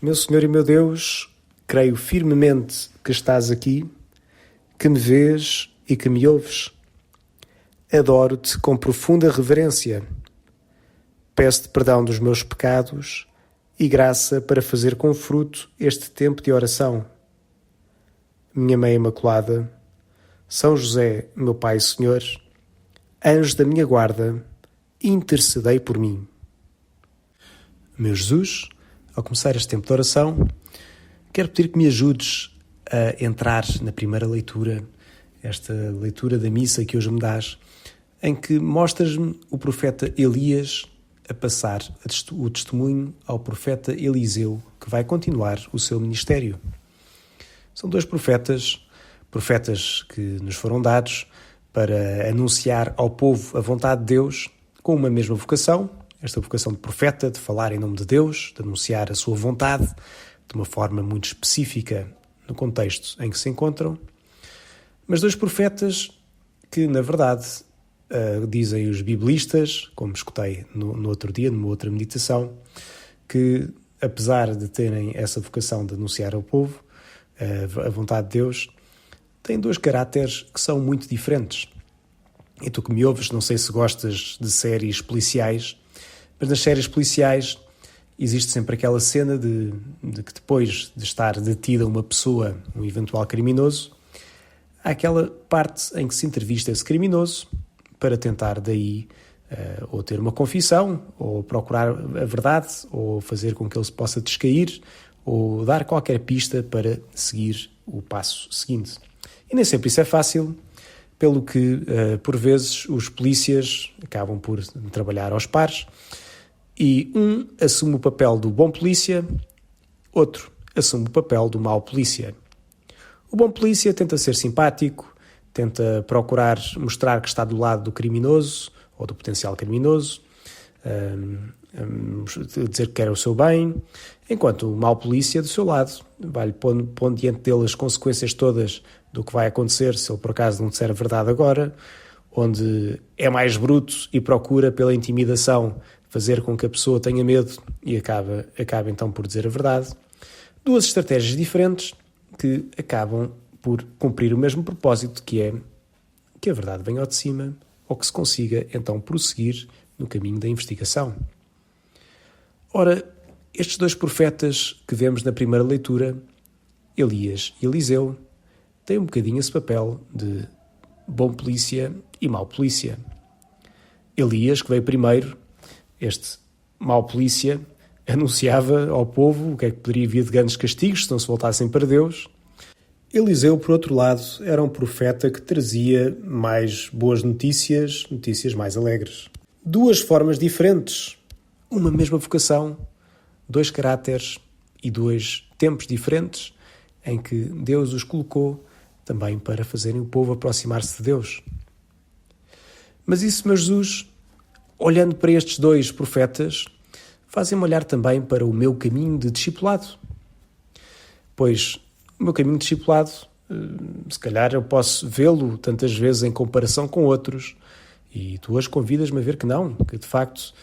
Meu Senhor e meu Deus, creio firmemente que estás aqui, que me vês e que me ouves. Adoro-te com profunda reverência. Peço-te perdão dos meus pecados e graça para fazer com fruto este tempo de oração. Minha Mãe Imaculada, São José, meu Pai e Senhor, anjos da minha guarda, intercedei por mim. Meu Jesus, ao começar este tempo de oração, quero pedir que me ajudes a entrar na primeira leitura, esta leitura da missa que hoje me dás, em que mostras-me o profeta Elias a passar o testemunho ao profeta Eliseu, que vai continuar o seu ministério. São dois profetas que nos foram dados para anunciar ao povo a vontade de Deus com uma mesma vocação, esta vocação de profeta, de falar em nome de Deus, de anunciar a sua vontade de uma forma muito específica no contexto em que se encontram. Mas dois profetas que, na verdade, dizem os biblistas, como escutei no outro dia, numa outra meditação, que apesar de terem essa vocação de anunciar ao povo a vontade de Deus, têm dois caráteres que são muito diferentes. E tu que me ouves, não sei se gostas de séries policiais, mas nas séries policiais existe sempre aquela cena de que depois de estar detida uma pessoa, um eventual criminoso, há aquela parte em que se entrevista esse criminoso para tentar daí ou ter uma confissão, ou procurar a verdade, ou fazer com que ele se possa descair, ou dar qualquer pista para seguir o passo seguinte. E nem sempre isso é fácil, pelo que, por vezes, os polícias acabam por trabalhar aos pares, e um assume o papel do bom polícia, outro assume o papel do mau polícia. O bom polícia tenta ser simpático, tenta procurar mostrar que está do lado do criminoso, ou do potencial criminoso, dizer que quer o seu bem, enquanto o mau polícia, do seu lado, vai-lhe pondo diante dele as consequências todas do que vai acontecer se ele por acaso não disser a verdade agora, onde é mais bruto e procura pela intimidação fazer com que a pessoa tenha medo e acaba então por dizer a verdade. Duas estratégias diferentes que acabam por cumprir o mesmo propósito, que é que a verdade venha ao de cima ou que se consiga então prosseguir no caminho da investigação. Ora, estes dois profetas que vemos na primeira leitura, Elias e Eliseu, têm um bocadinho esse papel de bom polícia e mau polícia. Elias, que veio primeiro, este mau polícia, anunciava ao povo o que é que poderia vir de grandes castigos se não se voltassem para Deus. Eliseu, por outro lado, era um profeta que trazia mais boas notícias, notícias mais alegres. Duas formas diferentes, uma mesma vocação, dois caráteres e dois tempos diferentes em que Deus os colocou também para fazerem o povo aproximar-se de Deus. Mas isso, meu Jesus, olhando para estes dois profetas, fazem-me olhar também para o meu caminho de discipulado. Pois o meu caminho de discipulado, se calhar eu posso vê-lo tantas vezes em comparação com outros, e tu hoje convidas-me a ver que não, que de facto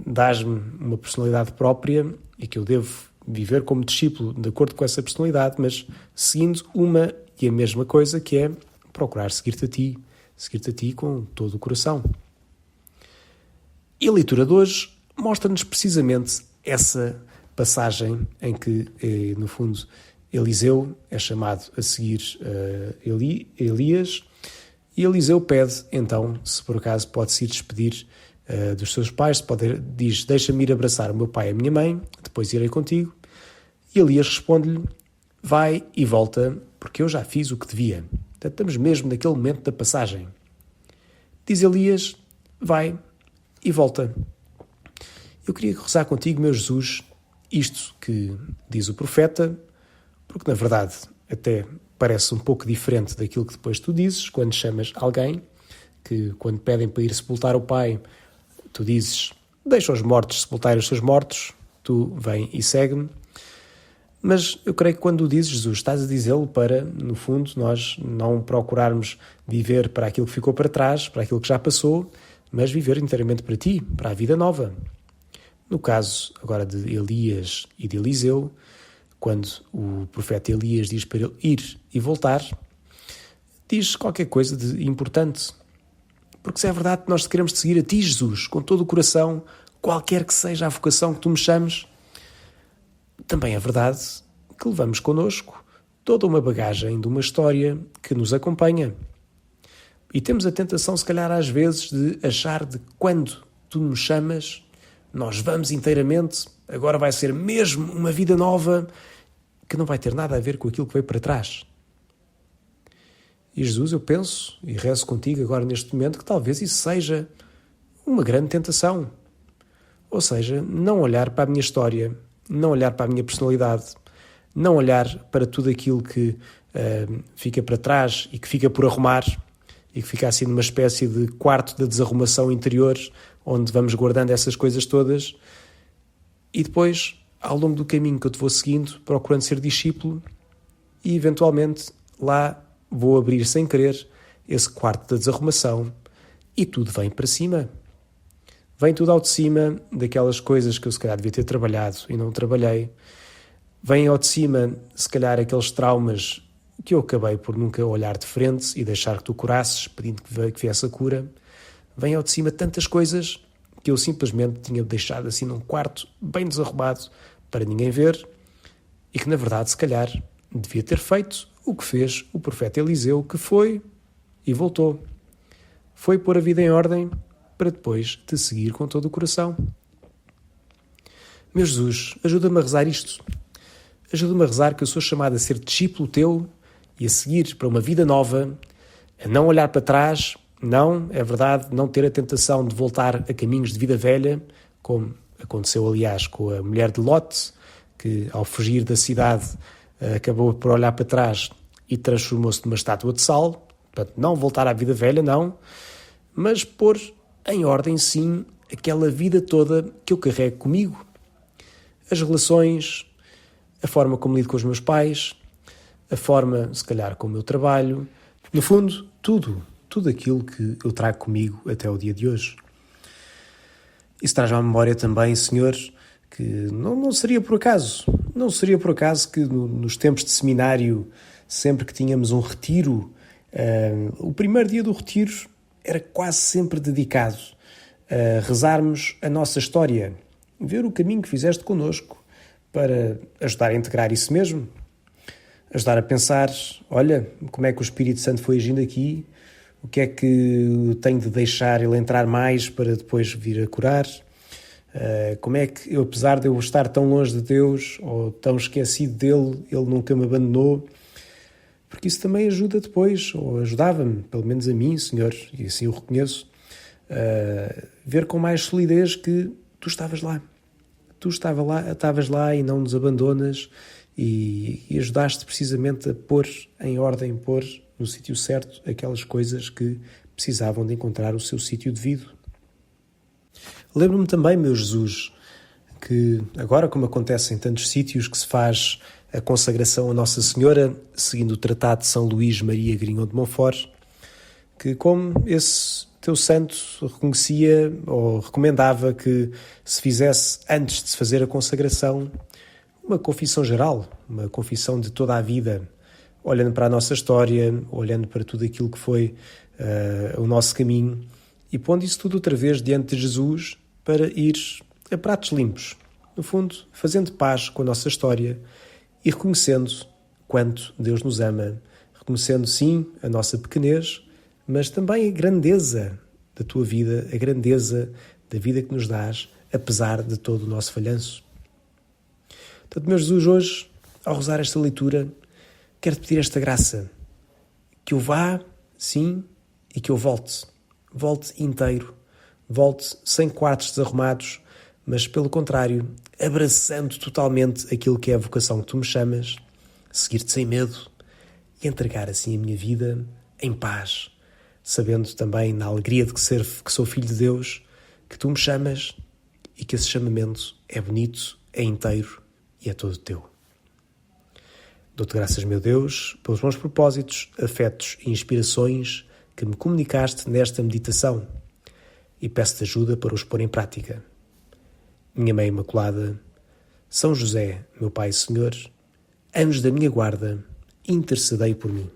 dás-me uma personalidade própria e que eu devo viver como discípulo de acordo com essa personalidade, mas seguindo uma e a mesma coisa, que é procurar seguir-te a ti com todo o coração. E a leitura de hoje mostra-nos precisamente essa passagem em que, no fundo, Eliseu é chamado a seguir Elias, e Eliseu pede, então, se por acaso pode-se ir despedir dos seus pais, diz, deixa-me ir abraçar o meu pai e a minha mãe, depois irei contigo. E Elias responde-lhe, vai e volta, porque eu já fiz o que devia. Portanto, estamos mesmo naquele momento da passagem. Diz Elias, vai e volta. Eu queria rezar contigo, meu Jesus, isto que diz o profeta, porque na verdade até parece um pouco diferente daquilo que depois tu dizes, quando chamas alguém, que quando pedem para ir sepultar o pai, tu dizes, deixa os mortos sepultarem os seus mortos, tu vem e segue-me. Mas eu creio que quando o dizes, Jesus, estás a dizê-lo para, no fundo, nós não procurarmos viver para aquilo que ficou para trás, para aquilo que já passou, mas viver inteiramente para ti, para a vida nova. No caso agora de Elias e de Eliseu, quando o profeta Elias diz para ele ir e voltar, diz qualquer coisa de importante. Porque se é verdade que nós queremos te seguir a ti, Jesus, com todo o coração, qualquer que seja a vocação que tu me chames, também é verdade que levamos connosco toda uma bagagem de uma história que nos acompanha. E temos a tentação, se calhar às vezes, de achar de quando tu nos chamas, nós vamos inteiramente, agora vai ser mesmo uma vida nova que não vai ter nada a ver com aquilo que veio para trás. E Jesus, eu penso e rezo contigo agora neste momento que talvez isso seja uma grande tentação. Ou seja, não olhar para a minha história, não olhar para a minha personalidade, não olhar para tudo aquilo que fica para trás e que fica por arrumar e que fica assim numa espécie de quarto de desarrumação interior onde vamos guardando essas coisas todas e depois, ao longo do caminho que eu te vou seguindo, procurando ser discípulo e eventualmente lá vou abrir sem querer esse quarto da desarrumação e tudo vem para cima. Vem tudo ao de cima daquelas coisas que eu se calhar devia ter trabalhado e não trabalhei. Vem ao de cima, se calhar, aqueles traumas que eu acabei por nunca olhar de frente e deixar que tu curasses, pedindo que viesse a cura. Vem ao de cima tantas coisas que eu simplesmente tinha deixado assim num quarto bem desarrumado para ninguém ver e que, na verdade, se calhar, devia ter feito o que fez o profeta Eliseu, que foi e voltou. Foi pôr a vida em ordem para depois te seguir com todo o coração. Meu Jesus, ajuda-me a rezar isto. Ajuda-me a rezar que eu sou chamado a ser discípulo teu e a seguir para uma vida nova, a não olhar para trás, não, é verdade, não ter a tentação de voltar a caminhos de vida velha, como aconteceu, aliás, com a mulher de Lot, que ao fugir da cidade acabou por olhar para trás e transformou-se numa estátua de sal. Portanto, não voltar à vida velha, não, mas pôr em ordem, sim, aquela vida toda que eu carrego comigo. As relações, a forma como lido com os meus pais, a forma, se calhar, como eu trabalho. No fundo, tudo aquilo que eu trago comigo até o dia de hoje. Isso traz à memória também, Senhor, que não seria por acaso. Não seria por acaso que nos tempos de seminário, sempre que tínhamos um retiro, o primeiro dia do retiro era quase sempre dedicado a rezarmos a nossa história, ver o caminho que fizeste connosco para ajudar a integrar isso mesmo, ajudar a pensar, olha, como é que o Espírito Santo foi agindo aqui, o que é que tenho de deixar ele entrar mais para depois vir a curar, como é que eu, apesar de eu estar tão longe de Deus ou tão esquecido dele, ele nunca me abandonou, porque isso também ajuda depois, ou ajudava-me, pelo menos a mim, Senhor, e assim eu reconheço, ver com mais solidez que tu estavas lá. Tu estavas lá e não nos abandonas e ajudaste precisamente a pôr em ordem, pôr no sítio certo aquelas coisas que precisavam de encontrar o seu sítio devido. Lembro-me também, meu Jesus, que agora, como acontece em tantos sítios, que se faz a consagração a Nossa Senhora, seguindo o Tratado de São Luís Maria Grignon de Montfort, que como esse teu santo reconhecia ou recomendava que se fizesse, antes de se fazer a consagração, uma confissão geral, uma confissão de toda a vida, olhando para a nossa história, olhando para tudo aquilo que foi o nosso caminho e pondo isso tudo outra vez diante de Jesus para ir a pratos limpos, no fundo, fazendo paz com a nossa história e reconhecendo quanto Deus nos ama, reconhecendo sim a nossa pequenez, mas também a grandeza da tua vida, a grandeza da vida que nos dás, apesar de todo o nosso falhanço. Portanto, meu Jesus, hoje, ao rezar esta leitura, quero-te pedir esta graça, que eu vá, sim, e que eu volte inteiro, volte sem quartos desarrumados, mas, pelo contrário, abraçando totalmente aquilo que é a vocação que tu me chamas, seguir-te sem medo e entregar assim a minha vida em paz, sabendo também na alegria de que sou filho de Deus, que tu me chamas e que esse chamamento é bonito, é inteiro e é todo teu. Dou-te graças, meu Deus, pelos bons propósitos, afetos e inspirações que me comunicaste nesta meditação e peço-te ajuda para os pôr em prática. minha Mãe Imaculada, São José, meu Pai e Senhor, anjos da minha guarda, intercedei por mim.